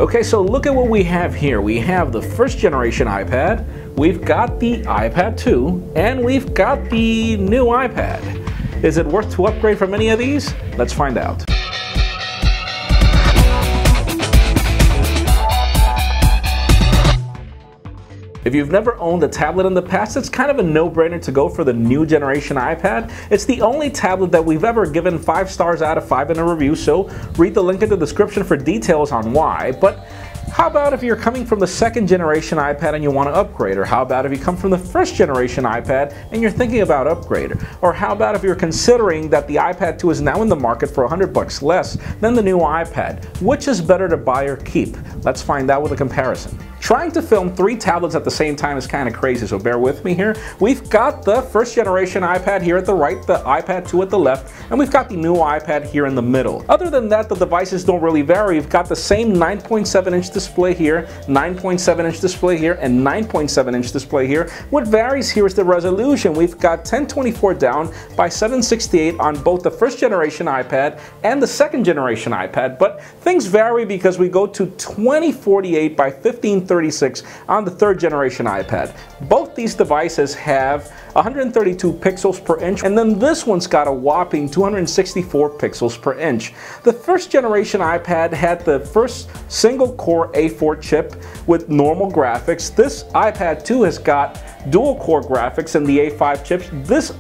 Okay, so look at what we have here. We have the first generation iPad, we've got the iPad 2, and we've got the new iPad. Is it worth to upgrade from any of these? Let's find out. If you've never owned a tablet in the past, it's kind of a no-brainer to go for the new generation iPad. It's the only tablet that we've ever given 5 stars out of 5 in a review, so read the link in the description for details on why. But how about if you're coming from the second generation iPad and you want to upgrade? Or how about if you come from the first generation iPad and you're thinking about upgrade? Or how about if you're considering that the iPad 2 is now in the market for $100 less than the new iPad? Which is better to buy or keep? Let's find out with a comparison. Trying to film 3 tablets at the same time is kind of crazy, so bear with me here. We've got the first generation iPad here at the right, the iPad 2 at the left, and we've got the new iPad here in the middle. Other than that, the devices don't really vary. We've got the same 9.7-inch display here, 9.7-inch display here, and 9.7-inch display here. What varies here is the resolution. We've got 1024 down by 768 on both the first generation iPad and the second generation iPad, but things vary because we go to 2048 by 1536 on the third generation iPad. Both these devices have 132 pixels per inch, and then this one's got a whopping 264 pixels per inch. The first generation iPad had the first single core A4 chip with normal graphics. This iPad 2 has got dual core graphics and the A5 chips. This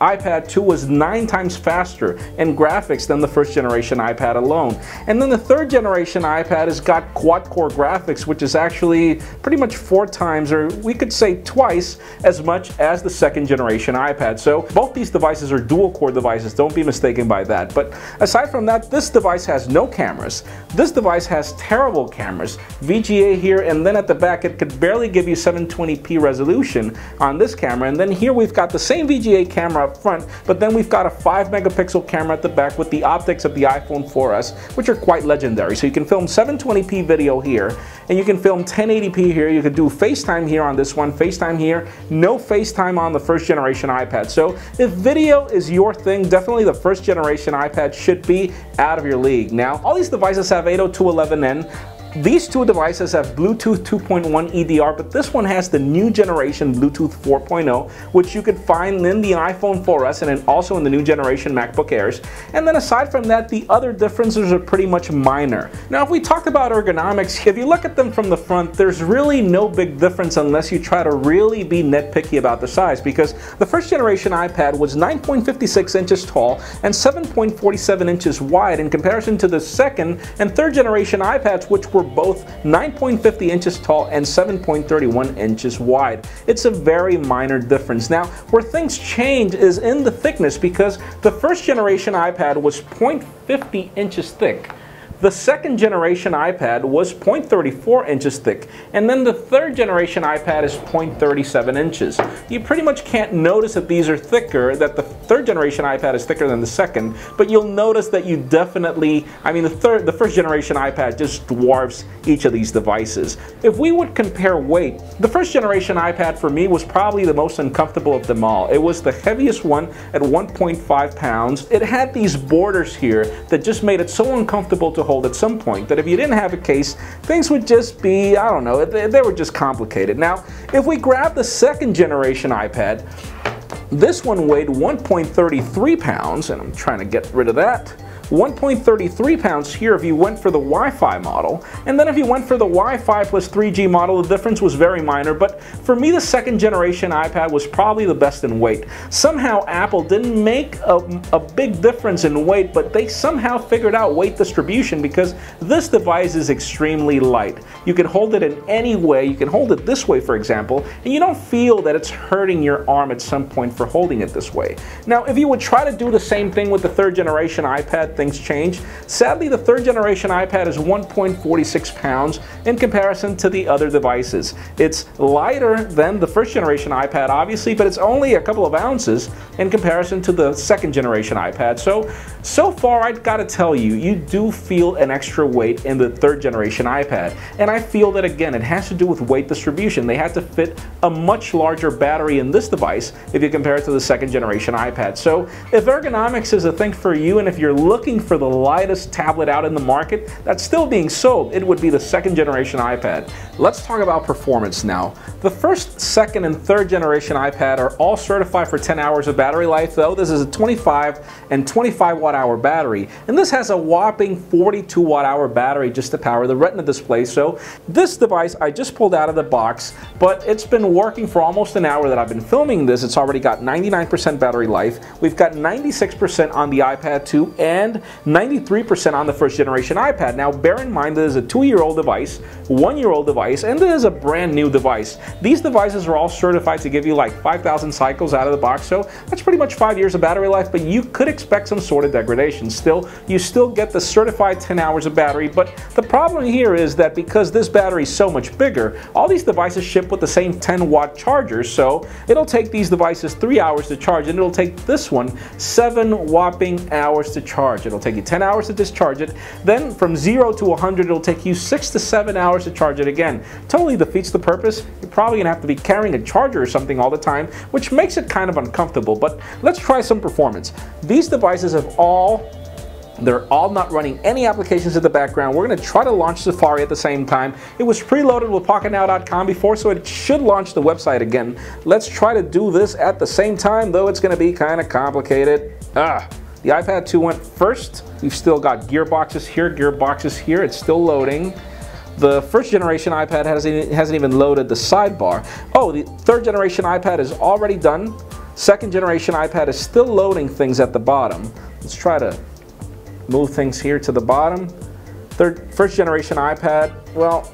iPad 2 was 9 times faster in graphics than the first generation iPad alone. And then the third generation iPad has got quad-core graphics, which is actually pretty much 4 times, or we could say twice, as much as the second generation iPad. So both these devices are dual-core devices, don't be mistaken by that. But aside from that, this device has no cameras. This device has terrible cameras. VGA here, and then at the back it could barely give you 720p resolution on this camera. And then here we've got the same VGA camera up front, but then we've got a 5 megapixel camera at the back with the optics of the iPhone 4S, which are quite legendary. So you can film 720p video here, and you can film 1080p here. You could do FaceTime here on this one, FaceTime here, no FaceTime on the first generation iPad. So if video is your thing, definitely the first generation iPad should be out of your league. Now, all these devices have 802.11n. These two devices have Bluetooth 2.1 EDR, but this one has the new generation Bluetooth 4.0, which you could find in the iPhone 4S and then also in the new generation MacBook Airs. And then aside from that, the other differences are pretty much minor. Now, if we talked about ergonomics, if you look at them from the front, there's really no big difference unless you try to really be nitpicky about the size, because the first generation iPad was 9.56 inches tall and 7.47 inches wide in comparison to the second and third generation iPads, which were both 9.50 inches tall and 7.31 inches wide. It's a very minor difference. Now, where things change is in the thickness, because the first generation iPad was 0.50 inches thick. The second generation iPad was 0.34 inches thick, and then the third generation iPad is 0.37 inches. You pretty much can't notice that these are thicker, that the third generation iPad is thicker than the second, but you'll notice that you definitely, the first generation iPad just dwarfs each of these devices. If we would compare weight, the first generation iPad for me was probably the most uncomfortable of them all. It was the heaviest one at 1.5 pounds. It had these borders here that just made it so uncomfortable to hold at some point that if you didn't have a case, things would just be, I don't know, they were just complicated. Now, if we grab the second generation iPad, this one weighed 1.33 pounds, and I'm trying to get rid of that. 1.33 pounds here if you went for the Wi-Fi model, and then if you went for the Wi-Fi plus 3G model, the difference was very minor. But for me, the second generation iPad was probably the best in weight. Somehow Apple didn't make a big difference in weight, but they somehow figured out weight distribution, because this device is extremely light. You can hold it in any way. You can hold it this way, for example, and you don't feel that it's hurting your arm at some point for holding it this way. Now, if you would try to do the same thing with the third generation iPad, things change. Sadly, the third generation iPad is 1.46 pounds in comparison to the other devices. It's lighter than the first generation iPad, obviously, but it's only a couple of ounces in comparison to the second generation iPad. So far, I've got to tell you, you do feel an extra weight in the third generation iPad. And I feel that, again, it has to do with weight distribution. They had to fit a much larger battery in this device if you compare it to the second generation iPad. So if ergonomics is a thing for you, and if you're looking looking for the lightest tablet out in the market that's still being sold, it would be the second generation iPad. Let's talk about performance now. The first, second, and third generation iPad are all certified for 10 hours of battery life, though. This is a 25 and 25 watt-hour battery, and this has a whopping 42 watt-hour battery just to power the Retina display. So this device I just pulled out of the box, but it's been working for almost an hour that I've been filming this. It's already got 99% battery life. We've got 96% on the iPad 2 and 93% on the first generation iPad. Now bear in mind this is a 2-year-old device, 1-year-old device, and this is a brand new device. These devices are all certified to give you like 5,000 cycles out of the box, so that's pretty much 5 years of battery life, but you could expect some sort of degradation. Still, you still get the certified 10 hours of battery, but the problem here is that because this battery is so much bigger, all these devices ship with the same 10-watt chargers, so it'll take these devices 3 hours to charge, and it'll take this one 7 whopping hours to charge. It'll take you 10 hours to discharge it, then from 0 to 100 it'll take you 6 to 7 hours to charge it again. Totally defeats the purpose. You're probably going to have to be carrying a charger or something all the time, which makes it kind of uncomfortable, but let's try some performance. These devices they're all not running any applications in the background. We're going to try to launch Safari at the same time. It was preloaded with Pocketnow.com before, so it should launch the website again. Let's try to do this at the same time, though it's going to be kind of complicated. The iPad 2 went first. We've still got gearboxes here, it's still loading. The first generation iPad hasn't even loaded the sidebar. Oh, the third generation iPad is already done. Second generation iPad is still loading things at the bottom. Let's try to move things here to the bottom. First generation iPad, well,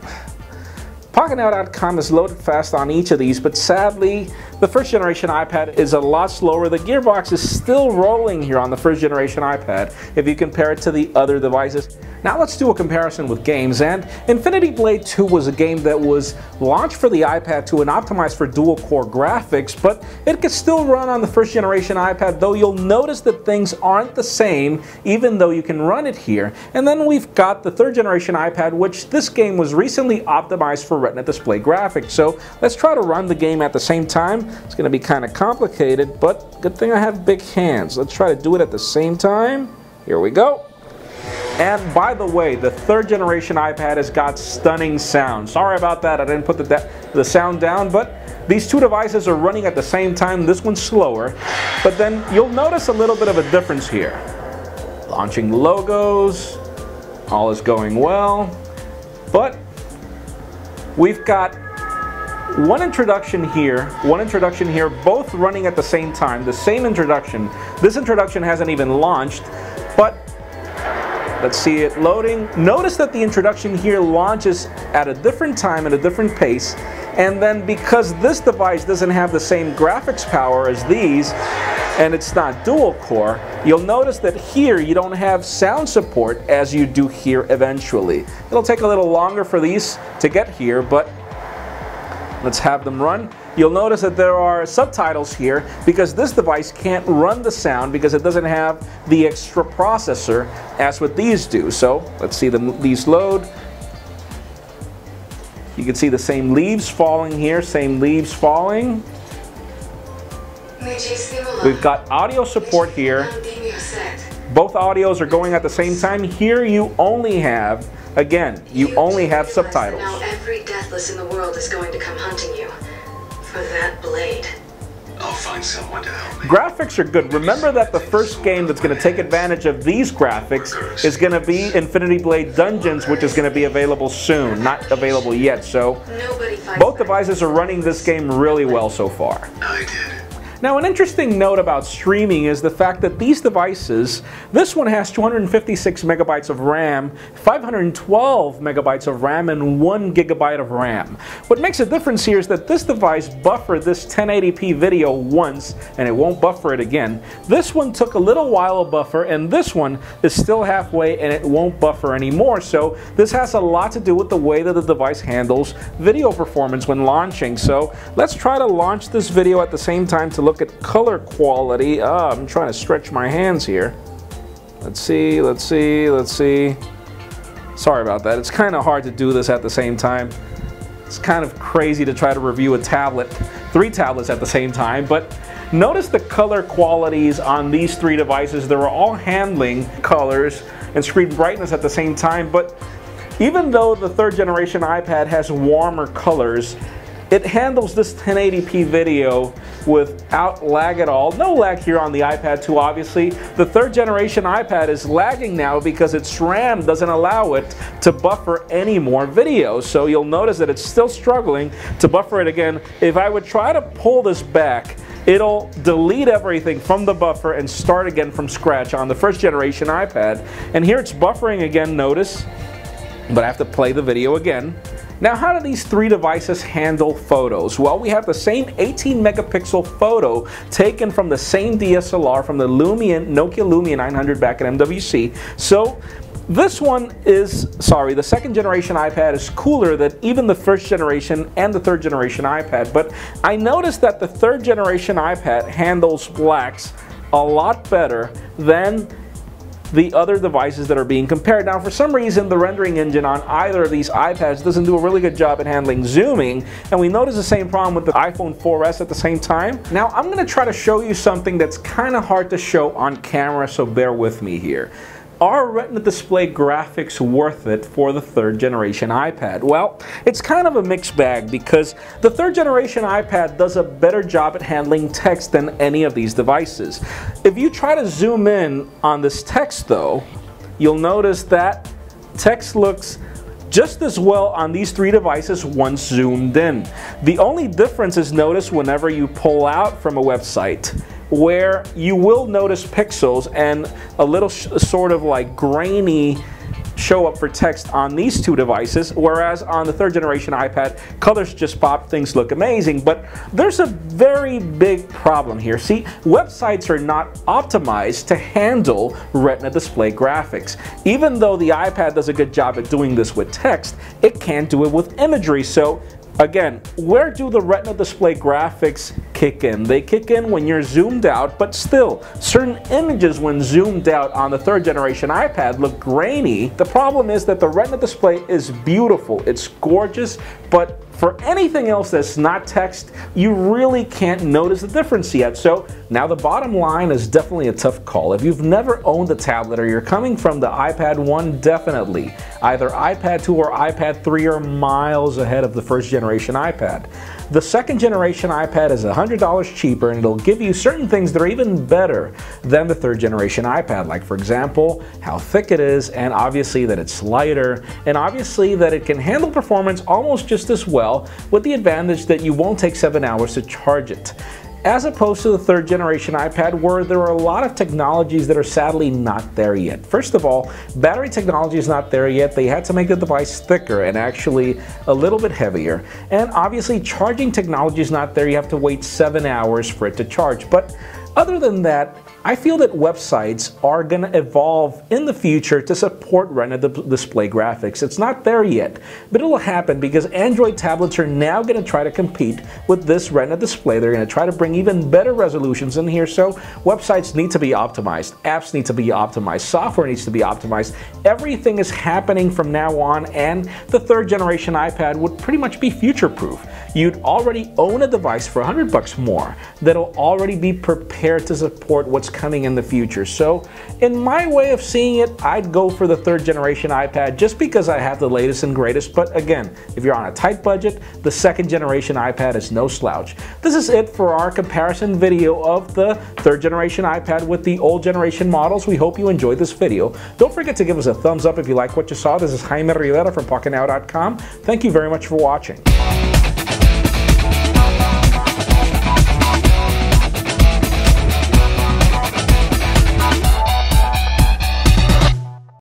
Pocketnow.com is loaded fast on each of these, but sadly, the first generation iPad is a lot slower. The gearbox is still rolling here on the first generation iPad if you compare it to the other devices. Now let's do a comparison with games, and Infinity Blade 2 was a game that was launched for the iPad 2 and optimized for dual-core graphics, but it could still run on the first generation iPad, though you'll notice that things aren't the same even though you can run it here. And then we've got the third generation iPad, which this game was recently optimized for Retina display graphics. So let's try to run the game at the same time. It's going to be kind of complicated, but good thing I have big hands. Let's try to do it at the same time. Here we go. And by the way, the third generation iPad has got stunning sound. Sorry about that, I didn't put the sound down, but these two devices are running at the same time. This one's slower, but then you'll notice a little bit of a difference here. Launching logos, all is going well, but we've got one introduction here, both running at the same time, the same introduction. This introduction hasn't even launched, but let's see it loading. Notice that the introduction here launches at a different time, at a different pace, and then because this device doesn't have the same graphics power as these, and it's not dual core, you'll notice that here you don't have sound support as you do here eventually. It'll take a little longer for these to get here, but let's have them run. You'll notice that there are subtitles here because this device can't run the sound because it doesn't have the extra processor as what these do. So let's see these load. You can see the same leaves falling here, same leaves falling. We've got audio support here. Both audios are going at the same time. Here you only have, again, you only have subtitles. Now every deathless in the world is going to come hunting you for that blade. I'll find someone to help me. Graphics are good. Remember that the first game that's going to take advantage of these graphics is going to be Infinity Blade Dungeons, which is going to be available soon. Not available yet, so both devices are running this game really well so far. I did. Now, an interesting note about streaming is the fact that these devices, this one has 256 megabytes of RAM, 512 megabytes of RAM, and 1 gigabyte of RAM. What makes a difference here is that this device buffered this 1080p video once, and it won't buffer it again. This one took a little while to buffer, and this one is still halfway, and it won't buffer anymore. So this has a lot to do with the way that the device handles video performance when launching. So let's try to launch this video at the same time to look at color quality. I'm trying to stretch my hands here. Let's see. Sorry about that. It's kind of hard to do this at the same time. It's kind of crazy to try to review a tablet, 3 tablets at the same time, but Notice the color qualities on these three devices. They were all handling colors and screen brightness at the same time, but even though the third generation iPad has warmer colors, it handles this 1080p video without lag at all. No lag here on the iPad 2, obviously. The third generation iPad is lagging now because its RAM doesn't allow it to buffer any more videos. So you'll notice that it's still struggling to buffer it again. If I would try to pull this back, it'll delete everything from the buffer and start again from scratch on the first generation iPad. And here it's buffering again, notice, but I have to play the video again. Now, how do these three devices handle photos? Well, we have the same 18 megapixel photo taken from the same DSLR from the Nokia Lumia 900 back at MWC. So this one is, the second generation iPad is cooler than even the first generation and the third generation iPad. But I noticed that the third generation iPad handles blacks a lot better than the other devices that are being compared. Now, for some reason, the rendering engine on either of these iPads doesn't do a really good job at handling zooming, and we notice the same problem with the iPhone 4S at the same time. Now, I'm going to try to show you something that's kind of hard to show on camera, so bear with me here. Are Retina display graphics worth it for the third generation iPad? Well, it's kind of a mixed bag because the third generation iPad does a better job at handling text than any of these devices. If you try to zoom in on this text though, you'll notice that text looks just as well on these three devices once zoomed in. The only difference is notice whenever you pull out from a website, where you will notice pixels and a little sort of like grainy show up for text on these two devices, whereas on the third generation iPad, colors just pop, things look amazing. But there's a very big problem here. See, websites are not optimized to handle Retina display graphics. Even though the iPad does a good job at doing this with text, it can't do it with imagery. So again, where do the Retina display graphics kick in? They kick in when you're zoomed out, but still, certain images when zoomed out on the third generation iPad look grainy. The problem is that the Retina display is beautiful, it's gorgeous, but for anything else that's not text, you really can't notice the difference yet. So now the bottom line is definitely a tough call. If you've never owned a tablet or you're coming from the iPad 1, definitely. Either iPad 2 or iPad 3 are miles ahead of the first generation iPad. The second generation iPad is $100 cheaper and it'll give you certain things that are even better than the third generation iPad, like for example, how thick it is, and obviously that it's lighter, and obviously that it can handle performance almost just as well, with the advantage that you won't take 7 hours to charge it. As opposed to the third generation iPad, where there are a lot of technologies that are sadly not there yet. First of all, battery technology is not there yet. They had to make the device thicker and actually a little bit heavier. And obviously charging technology is not there. You have to wait 7 hours for it to charge. But other than that, I feel that websites are going to evolve in the future to support Retina display graphics. It's not there yet, but it will happen because Android tablets are now going to try to compete with this Retina display. They're going to try to bring even better resolutions in here, so websites need to be optimized, apps need to be optimized, software needs to be optimized. Everything is happening from now on, and the third generation iPad would pretty much be future-proof. You'd already own a device for $100 more that'll already be prepared to support what's coming in the future. So in my way of seeing it, I'd go for the third generation iPad just because I have the latest and greatest. But again, if you're on a tight budget, the second generation iPad is no slouch. This is it for our comparison video of the third generation iPad with the old generation models. We hope you enjoyed this video. Don't forget to give us a thumbs up if you like what you saw. This is Jaime Rivera from Pocketnow.com. Thank you very much for watching.